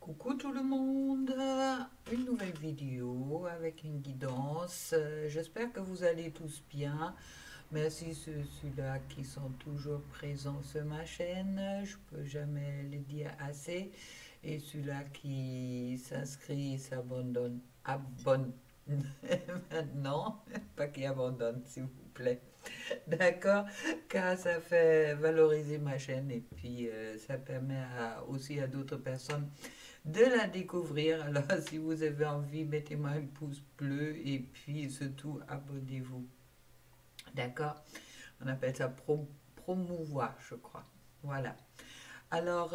Coucou tout le monde, une nouvelle vidéo avec une guidance. J'espère que vous allez tous bien. Merci ceux-là qui sont toujours présents sur ma chaîne. Je peux jamais le dire assez. Et ceux-là qui s'inscrivent, abonnent maintenant, pas qui abandonnent s'il vous plaît. D'accord, car ça fait valoriser ma chaîne et puis ça permet aussi à d'autres personnes de la découvrir. Alors, si vous avez envie, mettez-moi un pouce bleu et puis surtout abonnez-vous. D'accord? On appelle ça promouvoir, je crois. Voilà. Alors,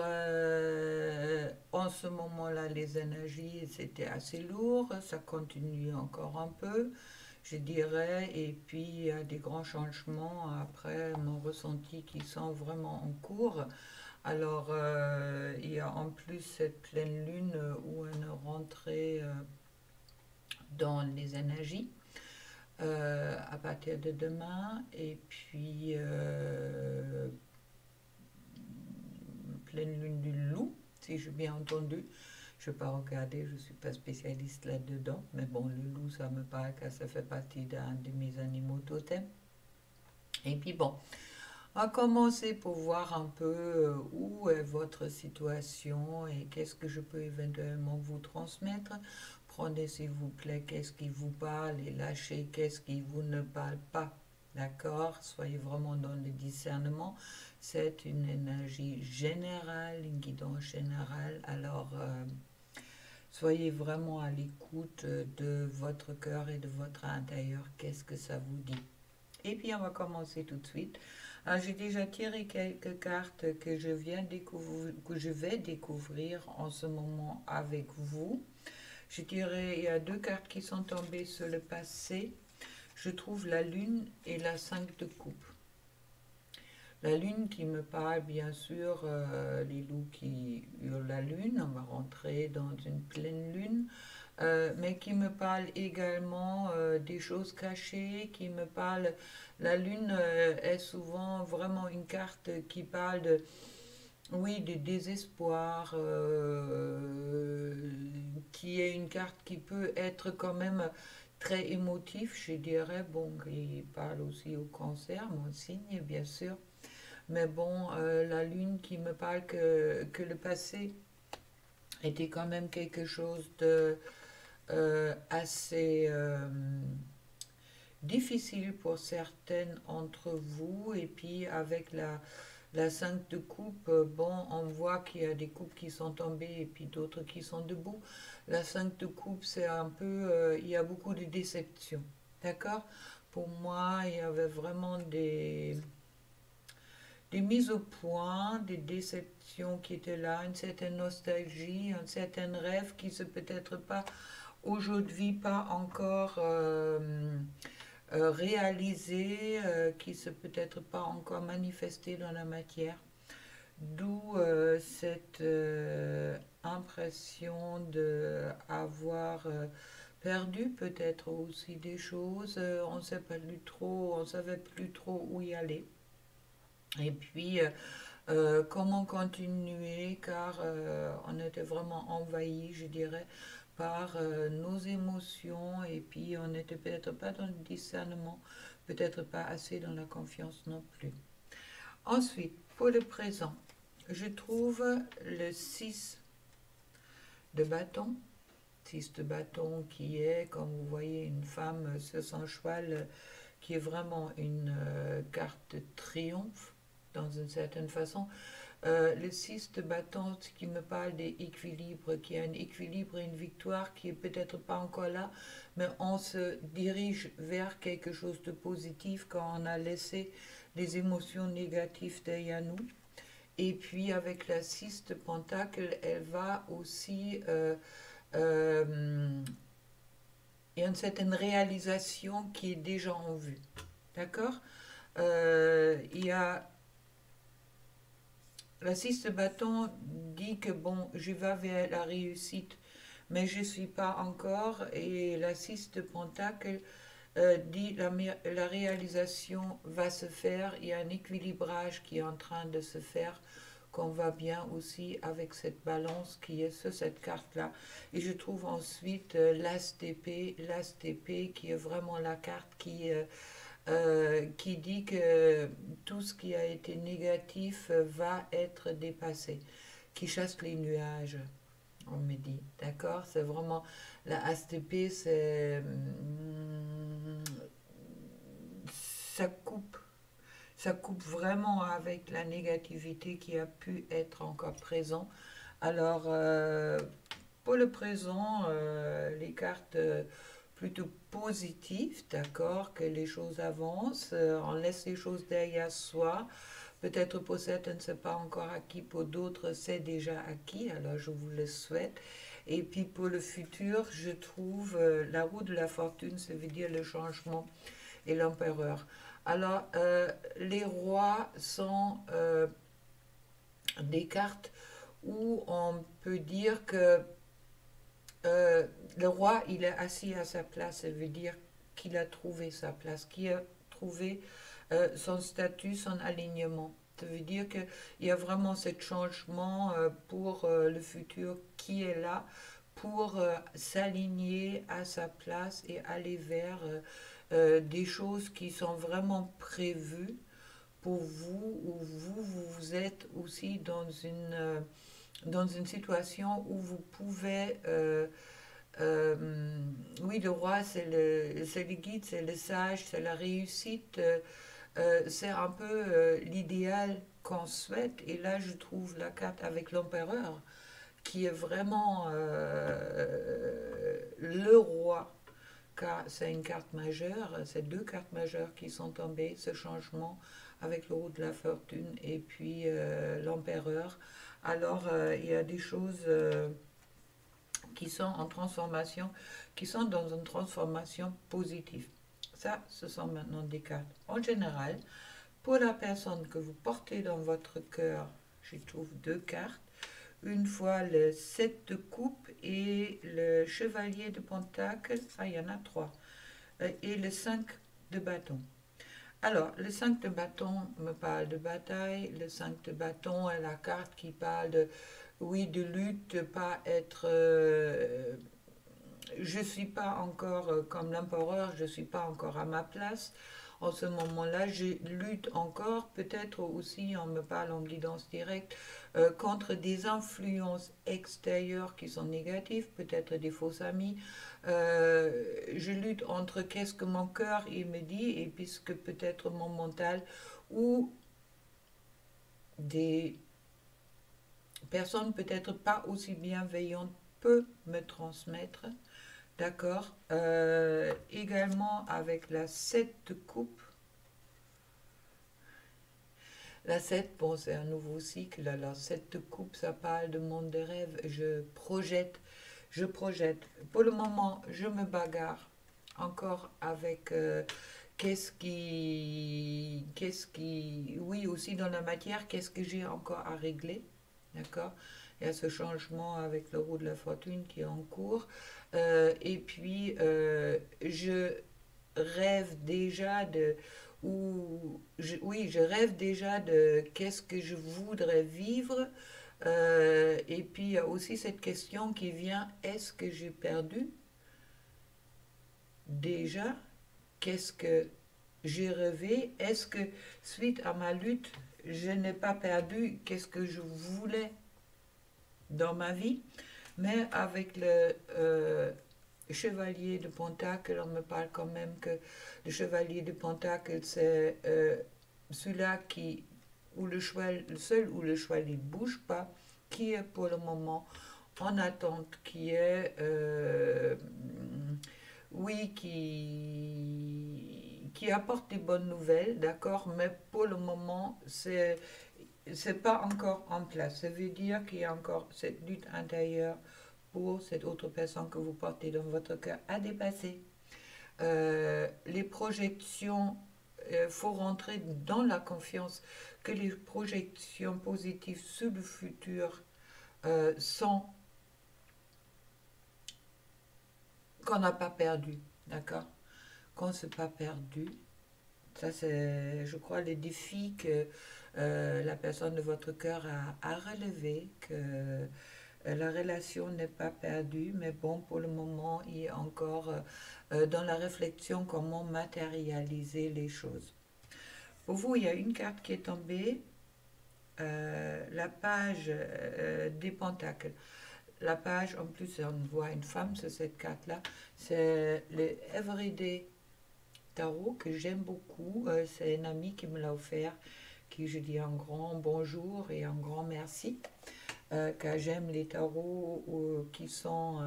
en ce moment-là, les énergies, c'était assez lourd. Ça continue encore un peu, je dirais. Et puis, il y a des grands changements après mon ressenti qui sont vraiment en cours. Alors, il y a en plus cette pleine lune où on est rentré dans les énergies à partir de demain. Et puis, pleine lune du loup, si j'ai bien entendu. Je ne vais pas regarder, je ne suis pas spécialiste là-dedans. Mais bon, le loup, ça me paraît que ça fait partie d'un de mes animaux totems. Et puis bon, on va commencer pour voir un peu où est votre situation et qu'est-ce que je peux éventuellement vous transmettre. Prenez s'il vous plaît qu'est-ce qui vous parle et lâchez qu'est-ce qui vous ne parle pas. D'accord? Soyez vraiment dans le discernement. C'est une énergie générale, une guidance générale. Alors, soyez vraiment à l'écoute de votre cœur et de votre intérieur. Qu'est-ce que ça vous dit? Et puis, on va commencer tout de suite. Alors, j'ai déjà tiré quelques cartes que que je vais découvrir en ce moment avec vous. J'ai tiré, il y a deux cartes qui sont tombées sur le passé. Je trouve la lune et la 5 de coupe. La lune qui me parle, bien sûr, les loups qui hurlent la lune, on va rentrer dans une pleine lune, mais qui me parle également des choses cachées, qui me parle, la lune est souvent vraiment une carte qui parle de, oui, du désespoir, qui est une carte qui peut être quand même très émotif, je dirais, bon, il parle aussi au cancer, mon signe, bien sûr. Mais bon, la lune qui me parle que le passé était quand même quelque chose de assez difficile pour certaines entre vous. Et puis avec la 5 de coupe, bon, on voit qu'il y a des coupes qui sont tombées et puis d'autres qui sont debout. La 5 de coupe, c'est un peu, il y a beaucoup de déception. D'accord? Pour moi, il y avait vraiment des mises au point, des déceptions qui étaient là, une certaine nostalgie, un certain rêve qui se peut-être pas aujourd'hui pas encore réalisé, qui se peut-être pas encore manifesté dans la matière. D'où cette impression de avoir perdu peut-être aussi des choses. On ne sait pas plus trop, on savait plus trop où y aller. Et puis, comment continuer, car on était vraiment envahi, je dirais, par nos émotions, et puis on n'était peut-être pas dans le discernement, peut-être pas assez dans la confiance non plus. Ensuite, pour le présent, je trouve le 6 de bâton. 6 de bâton qui est, comme vous voyez, une femme sur son cheval, qui est vraiment une carte de triomphe dans une certaine façon. Le 6 de bâton, ce qui me parle des équilibres, qui a un équilibre et une victoire qui est peut-être pas encore là, mais on se dirige vers quelque chose de positif quand on a laissé les émotions négatives derrière nous. Et puis avec la 6 de pentacle, elle va aussi... il y a une certaine réalisation qui est déjà en vue. D'accord? Il y a la 6 de bâton dit que bon, je vais vers la réussite, mais je ne suis pas encore. Et la 6 de pentacle dit la réalisation va se faire. Il y a un équilibrage qui est en train de se faire qu'on va bien aussi avec cette balance qui est sur cette carte-là. Et je trouve ensuite l'AS-TP qui est vraiment la carte qui dit que tout ce qui a été négatif va être dépassé, qui chasse les nuages, on me dit. D'accord? C'est vraiment la ASTP, ça coupe. Ça coupe vraiment avec la négativité qui a pu être encore présent. Alors, pour le présent, les cartes plutôt positives, d'accord, que les choses avancent, on laisse les choses derrière soi. Peut-être pour certains, ce n'est pas encore acquis, pour d'autres, c'est déjà acquis, alors je vous le souhaite. Et puis pour le futur, je trouve la roue de la fortune, ça veut dire le changement et l'empereur. Alors, les rois sont des cartes où on peut dire que le roi, il est assis à sa place, ça veut dire qu'il a trouvé sa place, qu'il a trouvé son statut, son alignement. Ça veut dire qu'il y a vraiment ce changement pour le futur qui est là, pour s'aligner à sa place et aller vers des choses qui sont vraiment prévues pour vous, où vous êtes aussi dans une situation où vous pouvez... oui, le roi, c'est le guide, c'est le sage, c'est la réussite, c'est un peu l'idéal qu'on souhaite. Et là, je trouve la carte avec l'empereur, qui est vraiment le roi, car c'est une carte majeure, c'est deux cartes majeures qui sont tombées, ce changement avec le roue de la fortune et puis l'empereur. Alors, il y a des choses qui sont en transformation, qui sont dans une transformation positive. Ça, ce sont maintenant des cartes. En général, pour la personne que vous portez dans votre cœur, je trouve deux cartes. Une fois le 7 de coupe et le chevalier de pentacle. Ah, il y en a trois. Et le 5 de bâton. Alors, le 5 de bâton me parle de bataille. Le 5 de bâton est la carte qui parle de, oui, de lutte, de pas être... je ne suis pas encore comme l'empereur, je ne suis pas encore à ma place. En ce moment-là, je lutte encore, peut-être aussi, on me parle en guidance directe, contre des influences extérieures qui sont négatives, peut-être des faux amis. Je lutte entre qu'est-ce que mon cœur il me dit et puisque peut-être mon mental ou des personnes peut-être pas aussi bienveillantes peuvent me transmettre. D'accord. Également avec la 7 de coupe. La 7, bon, c'est un nouveau cycle. Alors, 7 de coupe, ça parle de monde des rêves. Je projette, je projette. Pour le moment, je me bagarre encore avec oui, aussi dans la matière, qu'est-ce que j'ai encore à régler. D'accord. Il y a ce changement avec le roue de la fortune qui est en cours. Et puis, je rêve déjà de... oui, je rêve déjà de qu'est-ce que je voudrais vivre. Et puis, il y a aussi cette question qui vient, est-ce que j'ai perdu déjà? Qu'est-ce que j'ai rêvé? Est-ce que, suite à ma lutte, je n'ai pas perdu qu'est-ce que je voulais dans ma vie? Mais avec le chevalier de Pentacle, on me parle quand même que le chevalier de Pentacle, c'est celui-là qui, où le cheval, le seul où le cheval ne bouge pas, qui est pour le moment en attente, qui est, oui, qui apporte des bonnes nouvelles, d'accord, mais pour le moment, c'est pas encore en place. Ça veut dire qu'il y a encore cette lutte intérieure pour cette autre personne que vous portez dans votre cœur à dépasser. Les projections, faut rentrer dans la confiance que les projections positives sur le futur sont qu'on n'a pas perdu, d'accord? Qu'on ne s'est pas perdu. Ça, c'est, je crois, le défi que la personne de votre cœur a relevé, que la relation n'est pas perdue, mais bon, pour le moment, il est encore dans la réflexion comment matérialiser les choses. Pour vous, il y a une carte qui est tombée, la page des pentacles. La page, en plus, on voit une femme sur cette carte-là. C'est le Everyday Tarot que j'aime beaucoup. C'est un ami qui me l'a offert, qui je dis un grand bonjour et un grand merci. Car j'aime les tarots qui sont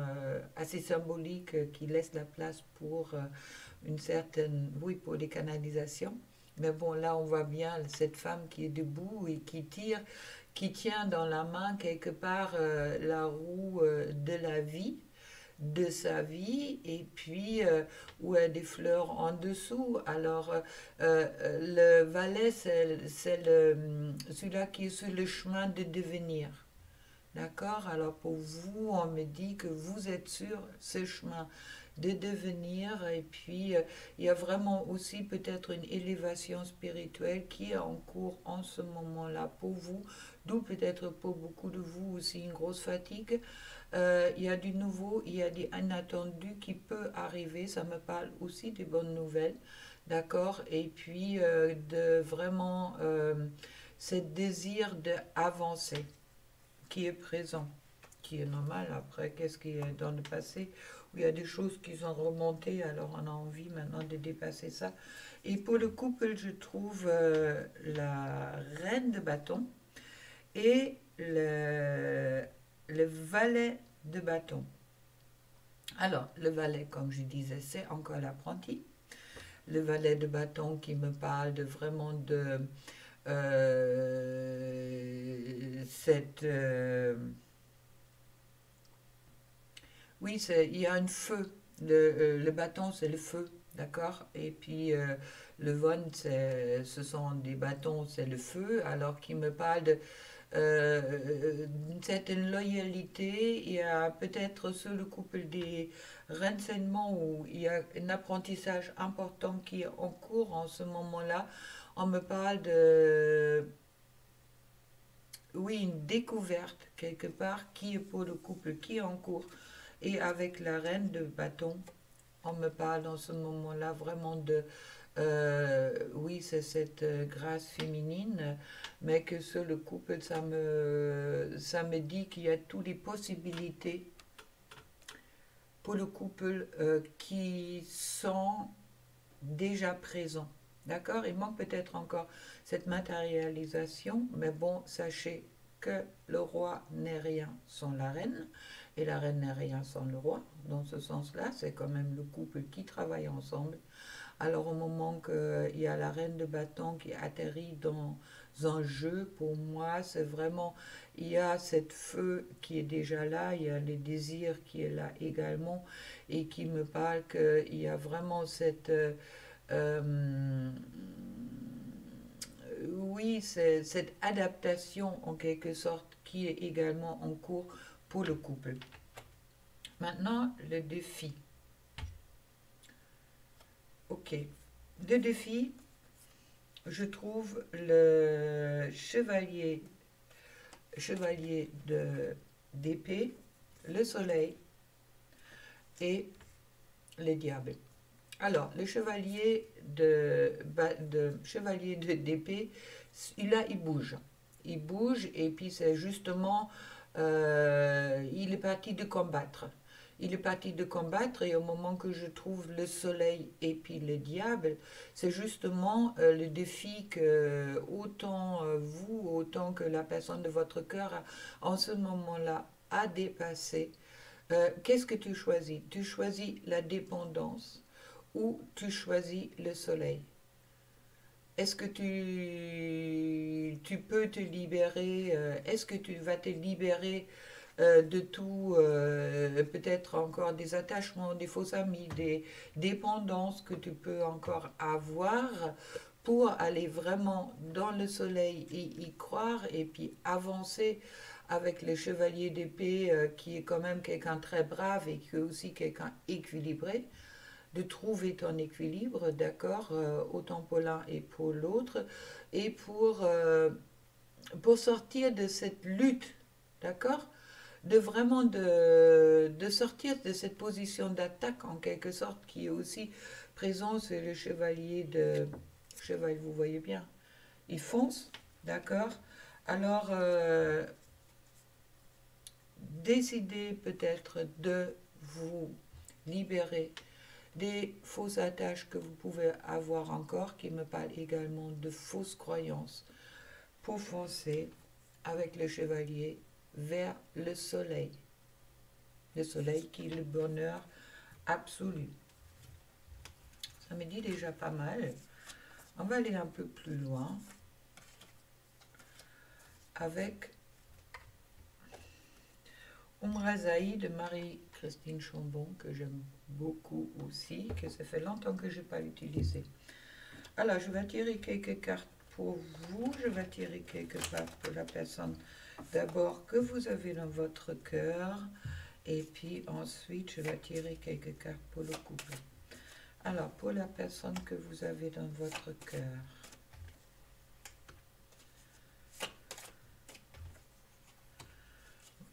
assez symboliques, qui laissent la place pour une certaine, oui, pour les canalisations. Mais bon, là, on voit bien cette femme qui est debout et qui tient dans la main quelque part la roue de la vie, de sa vie, et puis où il y a des fleurs en dessous. Alors, le valet, c'est celui-là qui est sur le chemin de devenir. D'accord? Alors pour vous, on me dit que vous êtes sur ce chemin de devenir et puis il y a vraiment aussi peut-être une élévation spirituelle qui est en cours en ce moment-là pour vous, d'où peut-être pour beaucoup de vous aussi une grosse fatigue. Il y a du nouveau, il y a des inattendus qui peut arriver, ça me parle aussi des bonnes nouvelles, d'accord? Et puis de vraiment ce désir d'avancer qui est présent, qui est normal. Après, qu'est-ce qui est dans le passé, où il y a des choses qui sont remontées, alors on a envie maintenant de dépasser ça. Et pour le couple, je trouve la reine de bâton et le valet de bâton. Alors, le valet, comme je disais, c'est encore l'apprenti. Le valet de bâton qui me parle de vraiment de cette... oui, il y a un feu. Le bâton, c'est le feu, d'accord? Et puis le von, ce sont des bâtons, c'est le feu. Alors qu'il me parle d'une certaine loyauté. Il y a peut-être sur le couple des renseignements où il y a un apprentissage important qui est en cours en ce moment-là. On me parle de, oui, une découverte quelque part qui est pour le couple qui est en cours. Et avec la reine de bâton, on me parle dans ce moment-là vraiment de, oui, c'est cette grâce féminine, mais que sur le couple, ça me dit qu'il y a toutes les possibilités pour le couple qui sont déjà présents. D'accord? Il manque peut-être encore cette matérialisation, mais bon, sachez que le roi n'est rien sans la reine, et la reine n'est rien sans le roi. Dans ce sens-là, c'est quand même le couple qui travaille ensemble. Alors au moment qu'il y a la reine de bâton qui atterrit dans un jeu, pour moi, c'est vraiment, il y a cette feu qui est déjà là, il y a les désirs qui est là également, et qui me parle qu'il y a vraiment cette... oui, c'est cette adaptation en quelque sorte qui est également en cours pour le couple. Maintenant, le défi. Ok. Le défi, je trouve le chevalier d'épée, le soleil et les diables. Alors, le chevalier chevalier d'épée, il bouge. Il bouge et puis c'est justement, il est parti de combattre. Il est parti de combattre et au moment que je trouve le soleil et puis le diable, c'est justement le défi que autant vous, autant que la personne de votre cœur, en ce moment-là, a dépassé. Qu'est-ce que tu choisis? Tu choisis la dépendance ou tu choisis le soleil? Est-ce que tu peux te libérer? Est-ce que tu vas te libérer de tout, peut-être encore des attachements, des faux amis, des dépendances que tu peux encore avoir pour aller vraiment dans le soleil et y croire et puis avancer avec le chevalier d'épée qui est quand même quelqu'un de très brave et qui est aussi quelqu'un équilibré. de trouver ton équilibre, d'accord, autant pour l'un et pour l'autre, et pour sortir de cette lutte, d'accord, de vraiment de sortir de cette position d'attaque en quelque sorte qui est aussi présent, c'est le chevalier de... Chevalier, vous voyez bien, il fonce, d'accord. Alors, décidez peut-être de vous libérer des fausses attaches que vous pouvez avoir encore, qui me parlent également de fausses croyances, pour foncer avec le chevalier vers le soleil. Le soleil qui est le bonheur absolu. Ça me dit déjà pas mal. On va aller un peu plus loin avec Umrazaï de Marie-Christine Chambon, que j'aime beaucoup aussi, que ça fait longtemps que je n'ai pas utilisé. Alors, je vais tirer quelques cartes pour vous. Je vais tirer quelques cartes pour la personne d'abord que vous avez dans votre cœur. Et puis ensuite, je vais tirer quelques cartes pour le couple. Alors, pour la personne que vous avez dans votre cœur.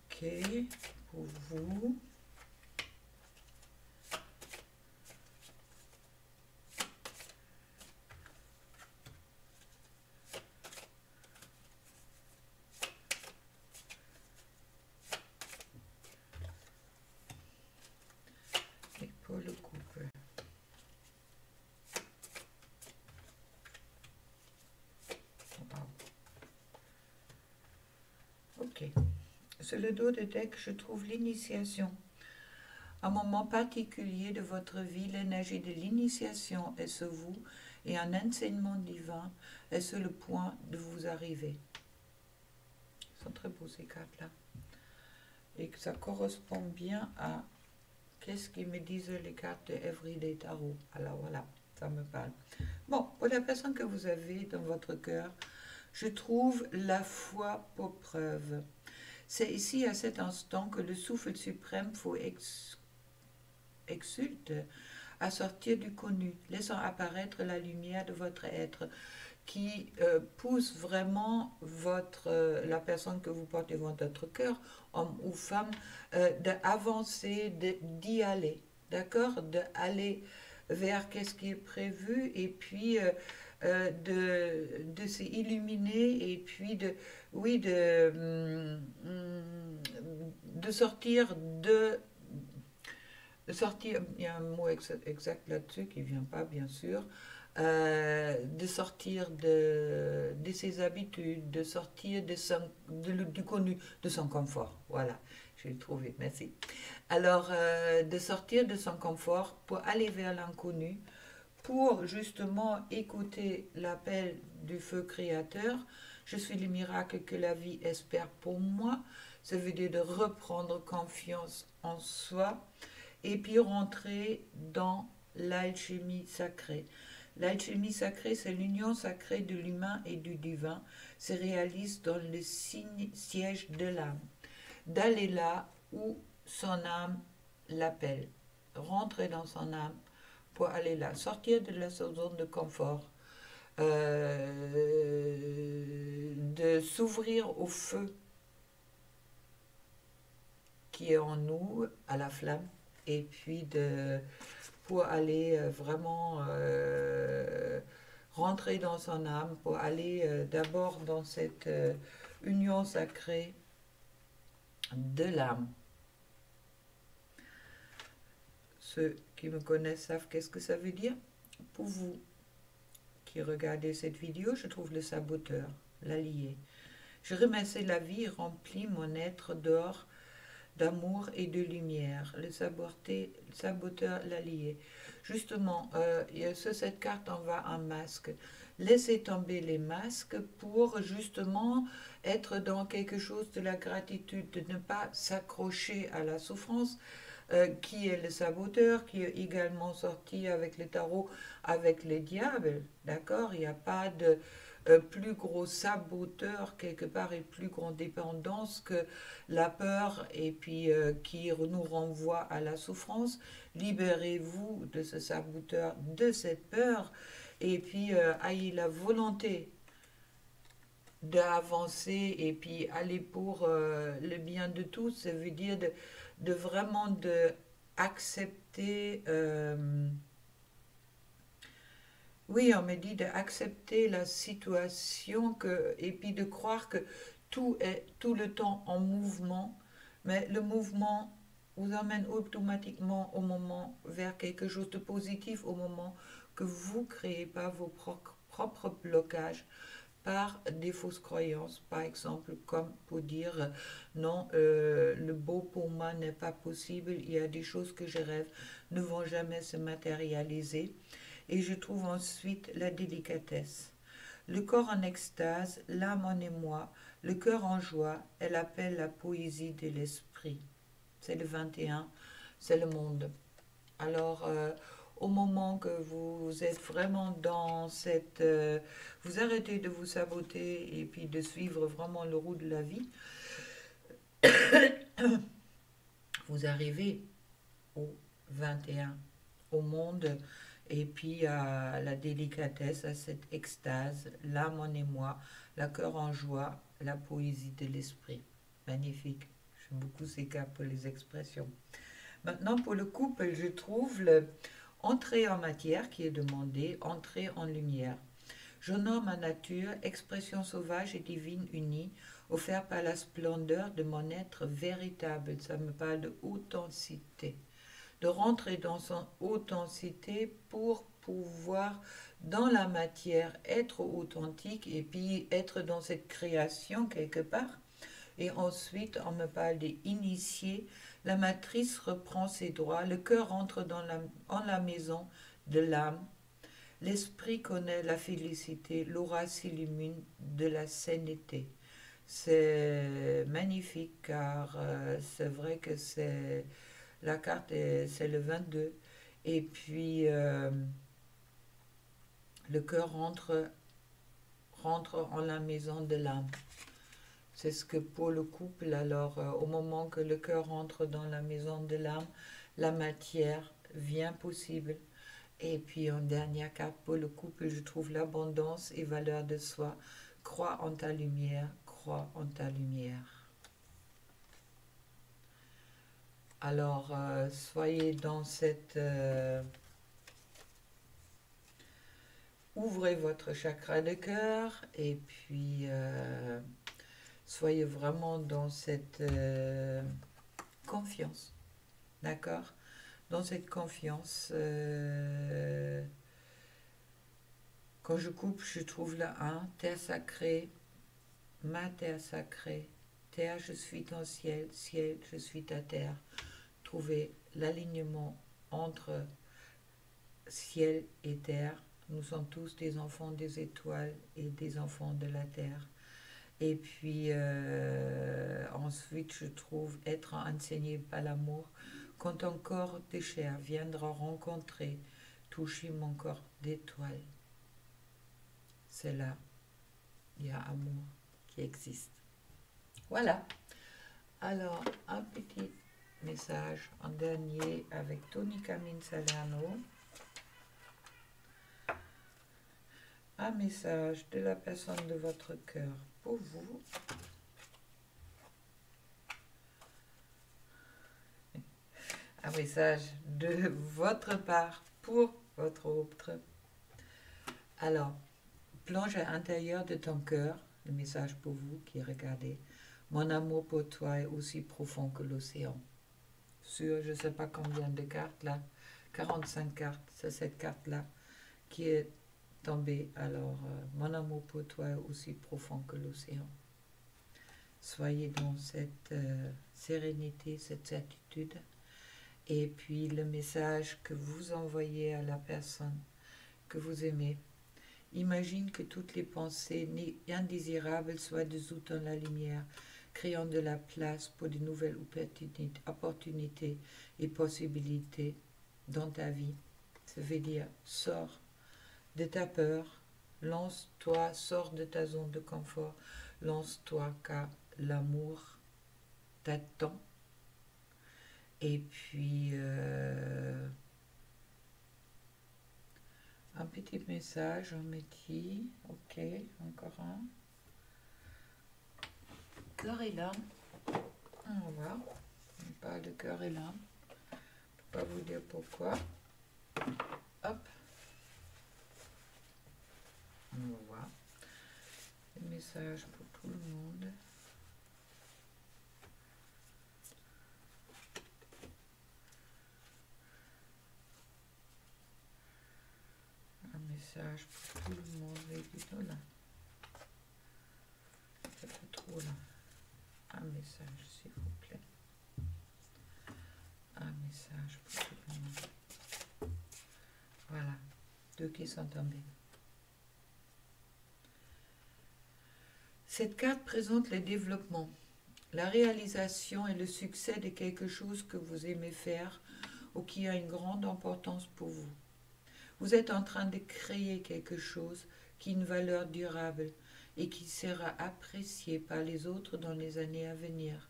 Ok, pour vous. Et pour le couple. Ok. Sur le dos de deck, je trouve l'initiation. Un moment particulier de votre vie, l'énergie de l'initiation est sur vous et un enseignement divin est sur le point de vous arriver. Ils sont très beaux ces cartes-là. Et que ça correspond bien à qu'est-ce qu'ils me disent les cartes de Everyday Tarot. Alors voilà, ça me parle. Bon, pour la personne que vous avez dans votre cœur, je trouve la foi pour preuve. C'est ici, à cet instant, que le souffle suprême faut exulte à sortir du connu, laissant apparaître la lumière de votre être, qui pousse vraiment la personne que vous portez dans votre cœur, homme ou femme, d'avancer, d'y aller, d'accord, d'aller vers qu'est-ce qui est prévu, et puis de s'illuminer, et puis oui, de sortir sortir, il y a un mot exact là-dessus qui ne vient pas, bien sûr, de sortir de ses habitudes, de sortir du connu, de son confort. Voilà, j'ai trouvé, merci. Alors, de sortir de son confort pour aller vers l'inconnu, pour justement écouter l'appel du feu créateur. Je suis le miracle que la vie espère pour moi. Ça veut dire de reprendre confiance en soi et puis rentrer dans l'alchimie sacrée. L'alchimie sacrée, c'est l'union sacrée de l'humain et du divin, se réalise dans le siège de l'âme. D'aller là où son âme l'appelle. Rentrer dans son âme pour aller là. Sortir de la zone de confort. De s'ouvrir au feu qui est en nous, à la flamme, et puis pour aller vraiment rentrer dans son âme, pour aller d'abord dans cette union sacrée de l'âme. Ceux qui me connaissent savent qu'est-ce que ça veut dire. Pour vous qui regardez cette vidéo, je trouve le saboteur, l'allié. Je remercie la vie et remplis mon être d'or, d'amour et de lumière. Le saboteur, l'allié. Justement, sur cette carte, on va un masque. Laissez tomber les masques pour justement être dans quelque chose de la gratitude, de ne pas s'accrocher à la souffrance, qui est le saboteur, qui est également sorti avec le tarot, avec les diables, d'accord. Il n'y a pas de plus gros saboteur quelque part et plus grande dépendance que la peur et puis qui nous renvoie à la souffrance. Libérez-vous de ce saboteur, de cette peur et puis ayez la volonté d'avancer et puis aller pour le bien de tous. Ça veut dire de vraiment de accepter oui, on me dit d'accepter la situation et puis de croire que tout est tout le temps en mouvement, mais le mouvement vous emmène automatiquement au moment vers quelque chose de positif au moment que vous ne créez pas vos propres blocages par des fausses croyances, par exemple, comme pour dire non, le beau pour moi n'est pas possible, il y a des choses que je rêve ne vont jamais se matérialiser. Et je trouve ensuite la délicatesse. Le corps en extase, l'âme en émoi, le cœur en joie, elle appelle la poésie de l'esprit. C'est le 21, c'est le monde. Alors, au moment que vous êtes vraiment dans cette... vous arrêtez de vous saboter et puis de suivre vraiment le roue de la vie, vous arrivez au 21, au monde, et puis à la délicatesse, à cette extase, l'âme en émoi, la cœur en joie, la poésie de l'esprit. Magnifique. J'aime beaucoup ces cas pour les expressions. Maintenant, pour le couple, je trouve le entrée en matière qui est demandé, entrée en lumière. J'honore ma nature, expression sauvage et divine unie, offerte par la splendeur de mon être véritable. Ça me parle de authenticité. De rentrer dans son authenticité pour pouvoir, dans la matière, être authentique et puis être dans cette création quelque part. Et ensuite, on me parle des initiés. La matrice reprend ses droits, le cœur entre en la maison de l'âme. L'esprit connaît la félicité, l'aura s'illumine de la sainteté. C'est magnifique car c'est vrai que c'est la carte, c'est le 22. Et puis le cœur rentre en la maison de l'âme. C'est ce que pour le couple, alors au moment que le cœur entre dans la maison de l'âme, la matière vient possible. Et puis en dernière carte pour le couple, je trouve l'abondance et valeur de soi. Crois en ta lumière, crois en ta lumière. Alors soyez dans cette... ouvrez votre chakra de cœur et puis... soyez vraiment dans cette confiance, d'accord? Dans cette confiance, quand je coupe, je trouve le 1, terre sacrée, ma terre sacrée, terre, je suis ton ciel, ciel, je suis ta terre. Trouvez l'alignement entre ciel et terre. Nous sommes tous des enfants des étoiles et des enfants de la terre. Et puis ensuite, je trouve être enseigné par l'amour. Quand ton corps de chair viendra rencontrer, toucher mon corps d'étoile, c'est là, il y a amour qui existe. Voilà. Alors, un petit message en dernier avec Tony Camille Salerno. Un message de la personne de votre cœur pour vous. Un message de votre part pour votre autre. Alors, plonge à l'intérieur de ton cœur, le message pour vous qui regardez. Mon amour pour toi est aussi profond que l'océan. Sur je ne sais pas combien de cartes là, 45 cartes, c'est cette carte-là qui est tombée. Alors, mon amour pour toi est aussi profond que l'océan. Soyez dans cette sérénité, cette certitude. Et puis le message que vous envoyez à la personne que vous aimez. Imagine que toutes les pensées indésirables soient dissoutes dans la lumière, créant de la place pour de nouvelles opportunités et possibilités dans ta vie. Ça veut dire, sors de ta peur, Lance-toi, sors de ta zone de confort. Lance-toi car l'amour t'attend. Et puis, un petit message, on me dit, ok, encore un. Cœur et l'âme. On va voir. On parle de cœur et l'âme. Je ne peux pas vous dire pourquoi. Hop. On va voir. Un message pour tout le monde. Un message pour tout le monde. Dites-nous là. Ça fait trop là. Un message, s'il vous plaît. Un message pour tout le monde. Voilà. Deux qui sont tombés. Cette carte présente le développement, la réalisation et le succès de quelque chose que vous aimez faire ou qui a une grande importance pour vous. Vous êtes en train de créer quelque chose qui a une valeur durable et qui sera apprécié par les autres dans les années à venir.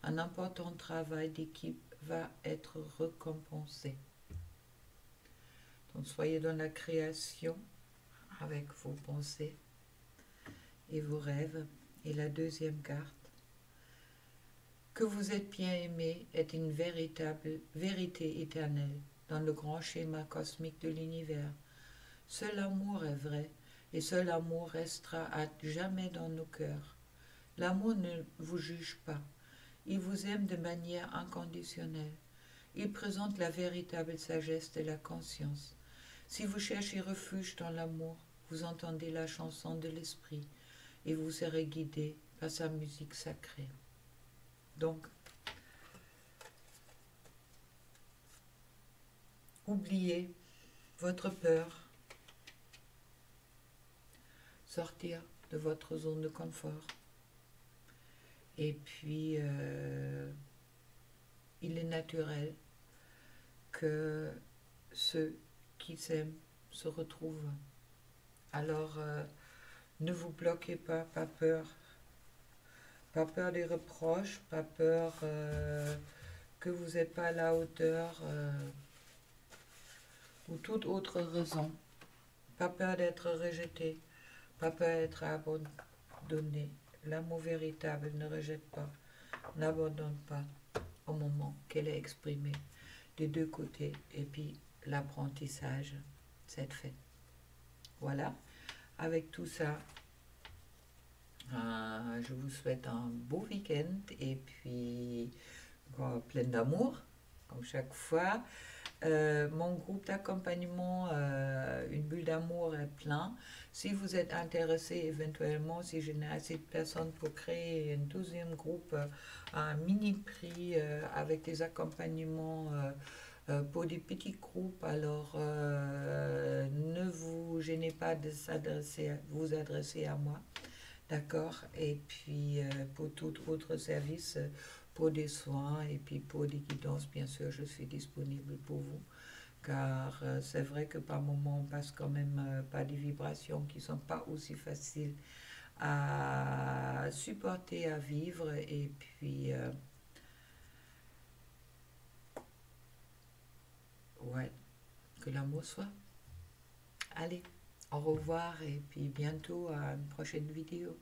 Un important travail d'équipe va être récompensé. Donc soyez dans la création avec vos pensées et vos rêves. Et la deuxième carte, que vous êtes bien aimé est une véritable vérité éternelle dans le grand schéma cosmique de l'univers. Seul amour est vrai et seul amour restera à jamais dans nos cœurs. L'amour ne vous juge pas, il vous aime de manière inconditionnelle. Il présente la véritable sagesse de la conscience. Si vous cherchez refuge dans l'amour, vous entendez la chanson de l'esprit et vous serez guidé par sa musique sacrée. Donc, oubliez votre peur, sortir de votre zone de confort. Et puis, il est naturel que ceux qui s'aiment se retrouvent. Alors, ne vous bloquez pas, pas peur des reproches, pas peur que vous n'êtes pas à la hauteur ou toute autre raison, pas peur d'être rejeté, pas peur d'être abandonné. L'amour véritable ne rejette pas, n'abandonne pas au moment qu'elle est exprimée des deux côtés et puis l'apprentissage, c'est fait. Voilà, avec tout ça, je vous souhaite un beau week-end et puis plein d'amour, comme chaque fois. Mon groupe d'accompagnement, Une bulle d'amour, est plein. Si vous êtes intéressé éventuellement, si je n'ai assez de personnes pour créer un deuxième groupe, un mini prix avec des accompagnements pour des petits groupes, alors ne vous gênez pas de vous adresser à moi. D'accord. Et puis, pour tout autre service, pour des soins et puis pour des guidances, bien sûr, je suis disponible pour vous. Car c'est vrai que par moments, on passe quand même par des vibrations qui ne sont pas aussi faciles à supporter, à vivre. Et puis, ouais, que l'amour soit. Allez, au revoir et puis bientôt à une prochaine vidéo.